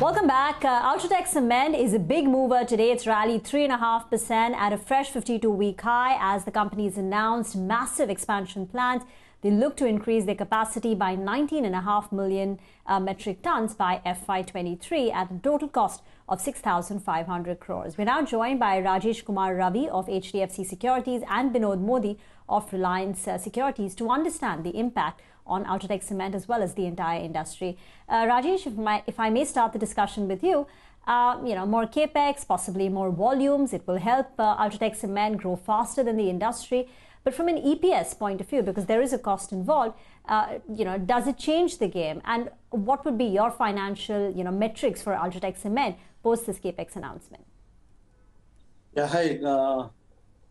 Welcome back. Ultratech Cement is a big mover today. It's rallied 3.5% at a fresh 52-week high as the company's announced massive expansion plans. They look to increase their capacity by 19.5 million metric tons by FY23 at a total cost of 6,500 crores. We're now joined by Rajesh Kumar Ravi of HDFC Securities and Binod Modi of Reliance Securities to understand the impact on Ultratech Cement as well as the entire industry. Rajesh, if I may start the discussion with you, more capex, possibly more volumes, it will help Ultratech Cement grow faster than the industry. But from an EPS point of view, because there is a cost involved, does it change the game? And what would be your financial, metrics for Ultratech Cement post this capex announcement? Yeah, hi.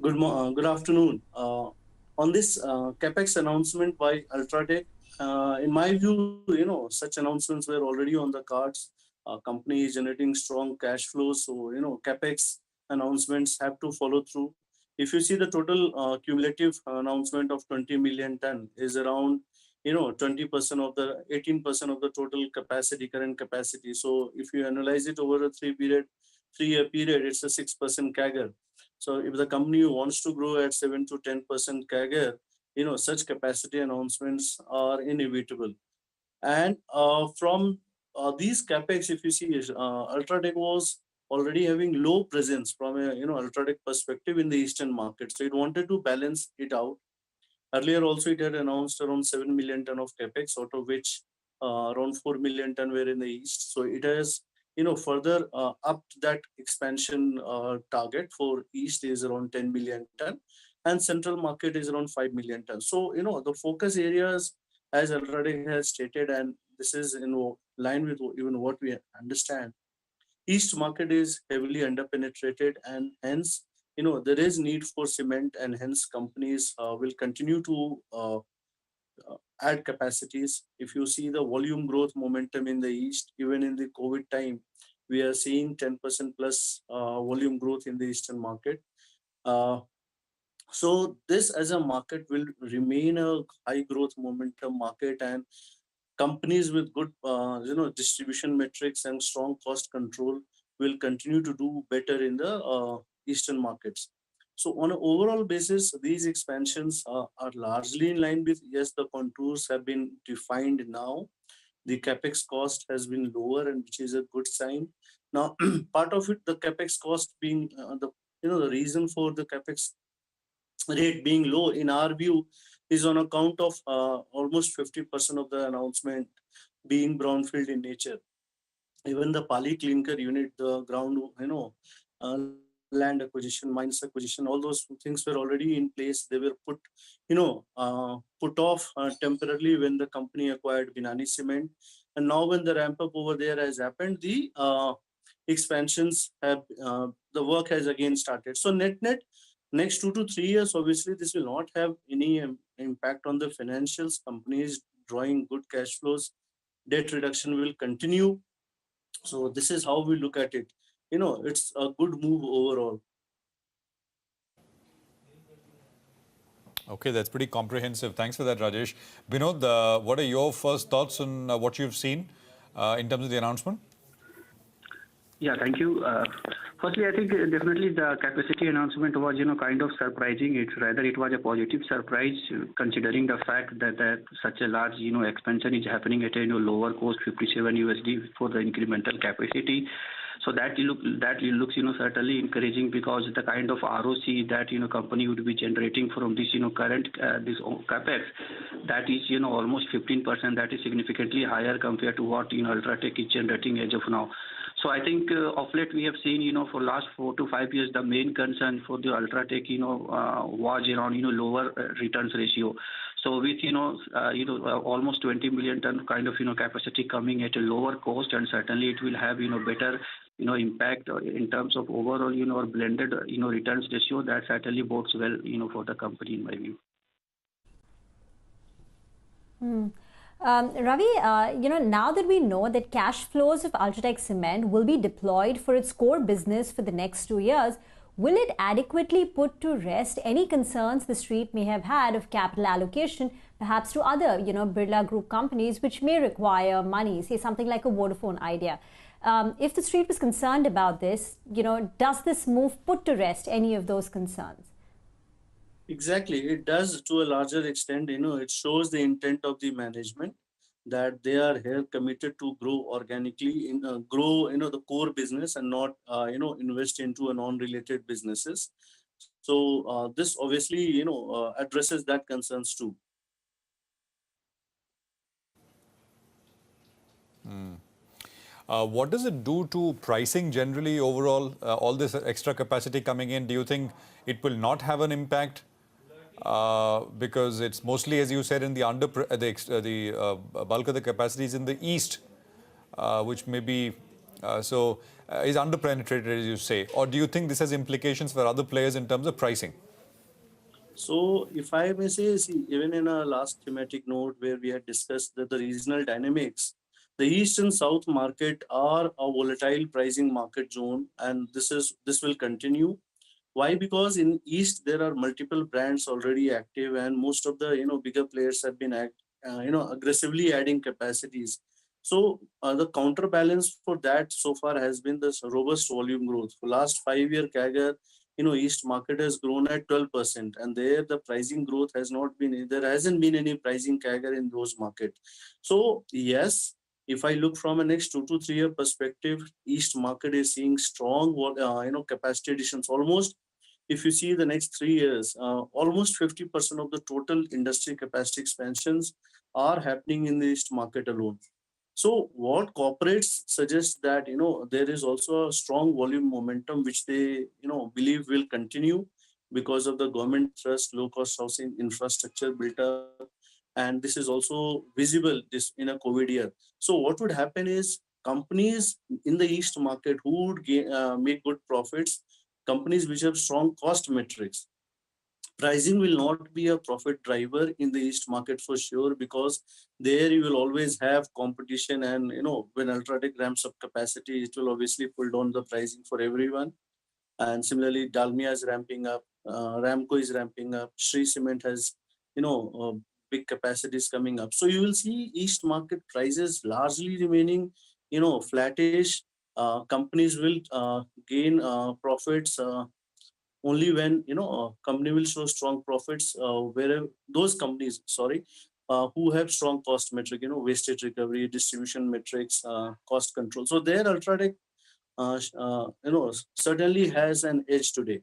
Good afternoon. On this capex announcement by Ultratech, in my view, such announcements were already on the cards. Company is generating strong cash flows, so capex announcements have to follow through. If you see the total cumulative announcement of 20 million ton is around 20% of the 18% of the total capacity, current capacity. So if you analyze it over a 3-year period, it's a 6% CAGR. So if the company wants to grow at 7 to 10% CAGR, such capacity announcements are inevitable. And from these capex, if you see, Ultratech was already having low presence from a Ultratech perspective in the eastern market, so it wanted to balance it out. Earlier also it had announced around 7 million ton of capex, out of which around 4 million ton were in the east. So it has further upped that expansion target for east is around 10 million ton, and central market is around 5 million ton. So the focus areas, as Ultratech has stated, and this is in line with even what we understand, east market is heavily underpenetrated, and hence there is need for cement, and hence companies will continue to add capacities. If you see the volume growth momentum in the east, even in the COVID time, we are seeing 10% plus volume growth in the eastern market. So this as a market will remain a high growth momentum market, and companies with good distribution metrics and strong cost control will continue to do better in the eastern markets. So on an overall basis, these expansions are largely in line with, yes, the contours have been defined now. The capex cost has been lower, and which is a good sign. Now, part of it, the capex cost being the reason for the capex rate being low, in our view, is on account of almost 50% of the announcement being brownfield in nature. Even the Pali clinker unit, the ground, land acquisition, mines acquisition, all those things were already in place. They were put off temporarily when the company acquired Binani Cement. And now when the ramp up over there has happened, the expansions have, the work has again started. So net, next 2 to 3 years, obviously, this will not have any impact on the financials. Companies drawing good cash flows, debt reduction will continue. So this is how we look at it. It's a good move overall. Okay, that's pretty comprehensive. Thanks for that, Rajesh. Binod, what are your first thoughts on what you've seen in terms of the announcement? Yeah, thank you. Firstly, I think definitely the capacity announcement was, kind of surprising. It was a positive surprise, considering the fact that such a large, expansion is happening at a lower cost, $57 for the incremental capacity. So that looks, certainly encouraging, because the kind of ROC that, company would be generating from this, current this capex, that is, almost 15%. That is significantly higher compared to what, Ultratech is generating as of now. So I think of late we have seen, for last 4 to 5 years, the main concern for the Ultratech, was around, lower returns ratio. So with, almost 20 million ton kind of, capacity coming at a lower cost, and certainly it will have, better, impact in terms of overall, or blended, returns ratio. That certainly bodes well, for the company, in my view. Ravi, now that we know that cash flows of Ultratech Cement will be deployed for its core business for the next 2 years, will it adequately put to rest any concerns the street may have had of capital allocation perhaps to other, Birla Group companies which may require money, say something like a Vodafone Idea. If the street was concerned about this, does this move put to rest any of those concerns? Exactly, it does to a larger extent. It shows the intent of the management that they are here committed to grow organically, grow the core business and not invest into a non-related businesses. So this obviously addresses that concerns too. What does it do to pricing generally overall? All this extra capacity coming in, do you think it will not have an impact? Because it's mostly, as you said, in the bulk of the capacity is in the east, which may be is underpenetrated, as you say. Or do you think this has implications for other players in terms of pricing? So, if I may say, see, even in our last thematic note where we had discussed the regional dynamics, the east and south market are a volatile pricing market zone, and this will continue. Why? Because in east there are multiple brands already active, and most of the bigger players have been aggressively adding capacities. So the counterbalance for that so far has been this robust volume growth. For last 5-year CAGR, east market has grown at 12%, and there the pricing growth has not been. There hasn't been any pricing CAGR in those markets. So yes, if I look from a next 2 to 3 year perspective, east market is seeing strong capacity additions. Almost, if you see the next 3 years, almost 50% of the total industry capacity expansions are happening in the east market alone. So what corporates suggest that there is also a strong volume momentum which they believe will continue because of the government trust, low cost housing infrastructure built up, and this is also visible this in a COVID year. So what would happen is companies in the east market who would make good profits, companies which have strong cost metrics, pricing will not be a profit driver in the east market for sure, because there you will always have competition, and when Ultratech ramps up capacity, it will obviously pull down the pricing for everyone. And similarly, Dalmia is ramping up, Ramco is ramping up, Shree Cement has big capacities coming up. So you will see east market prices largely remaining flattish. Companies will gain profits only when a company will show strong profits, wherever those companies who have strong cost metric, wastage recovery, distribution metrics, cost control. So there Ultratech certainly has an edge today.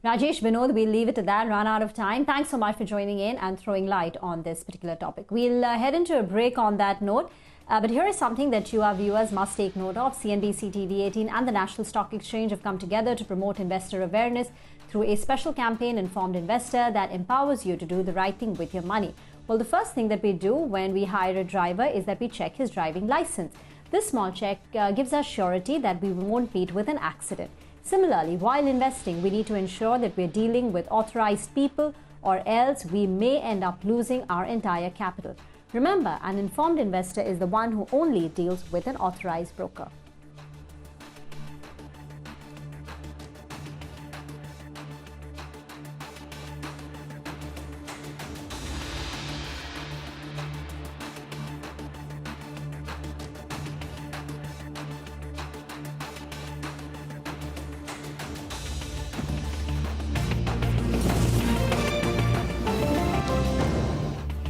Rajesh, Vinod, we'll leave it at that. Run out of time. Thanks so much for joining in and throwing light on this particular topic. We'll head into a break on that note. But here is something that you, our viewers, must take note of. CNBC TV 18 and the National Stock Exchange have come together to promote investor awareness through a special campaign, Informed Investor, that empowers you to do the right thing with your money. Well, the first thing that we do when we hire a driver is that we check his driving license. This small check gives us surety that we won't meet with an accident. Similarly, while investing, we need to ensure that we're dealing with authorized people, or else we may end up losing our entire capital. Remember, an informed investor is the one who only deals with an authorized broker.